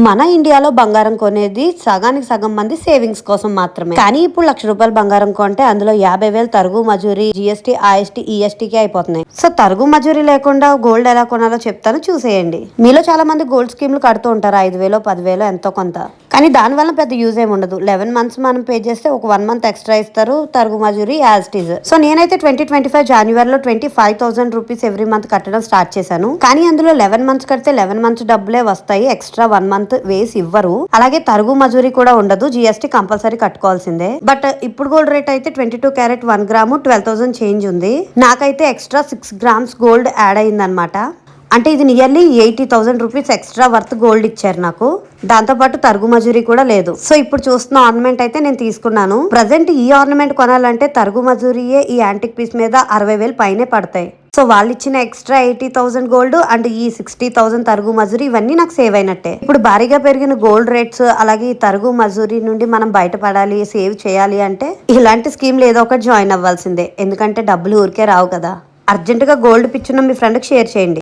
మన ఇండియాలో బంగారం కొనేది సగానికి సగం మంది సేవింగ్స్ కోసం మాత్రమే. కానీ ఇప్పుడు ₹1,00,000 బంగారం కొంటే అందులో 50,000 తరుగు మజూరీ, జిఎస్టీ, ఆర్ఎస్టీ, ఈఎస్టీకే అయిపోతున్నాయి. సో తరుగు మజూరీ లేకుండా గోల్డ్ ఎలా కొనాలో చెప్తాను, చూసేయండి. మీలో చాలా మంది గోల్డ్ స్కీమ్లు కడుతూ ఉంటారు, 5,000 10,000 ఎంతో కొంత. కానీ దానివల్ల పెద్ద యూజ్ ఏమి ఉండదు. 11 months మనం పే చేస్తే ఒక 1 month ఎక్స్ట్రా ఇస్తారు తరుగు మజూరీ యాజ్ ఇట్ ఈజ్. సో నేనైతే 2025 జనవరిలో 25,000 రూపీస్ ఎవ్రీ మంత్ కట్టడం స్టార్ట్ చేశాను. కానీ అందులో 11 months కడితే 11 months డబ్బులే వస్తాయి, ఎక్స్ట్రా 1 month వేసి ఇవ్వరు. అలాగే తరుగు మజూరీ కూడా ఉండదు, జిఎస్టీ కంపల్సరీ కట్టుకోవాల్సిందే. బట్ ఇప్పుడు గోల్డ్ రేట్ అయితే 22 క్యారెట్ 1 గ్రాము 12,000 చేంజ్ ఉంది. నాకైతే ఎక్స్ట్రా 6 grams గోల్డ్ యాడ్ అయిందనమాట. అంటే ఇది nearly 80,000 rupees extra worth gold ఇచ్చారు నాకు. దాంతోపాటు తరుగు మజూరీ కూడా లేదు. సో ఇప్పుడు చూస్తున్న ఆర్నమెంట్ అయితే నేను తీసుకున్నాను. ప్రజెంట్ ఈ ఆర్నమెంట్ కొనాలంటే తరుగు మజూరీయే ఈ యాంటిక్ పీస్ మీద 60,000 పైనే పడతాయి. సో వాళ్ళు ఇచ్చిన ఎక్స్ట్రా 80,000 గోల్డ్ అండ్ ఈ 60,000 తరుగు మజూరీ ఇవన్నీ నాకు సేవ్ అయినట్టే. ఇప్పుడు భారీగా పెరిగిన గోల్డ్ రేట్స్ అలాగే ఈ తరుగు మజూరీ నుండి మనం బయటపడాలి, సేవ్ చేయాలి అంటే ఇలాంటి స్కీమ్లు ఏదో ఒకటి జాయిన్ అవ్వాల్సిందే. ఎందుకంటే డబ్బులు ఊరికే రావు కదా. అర్జెంటుగా గోల్డ్ పిచ్చున్న మీ ఫ్రెండ్కి షేర్ చేయండి.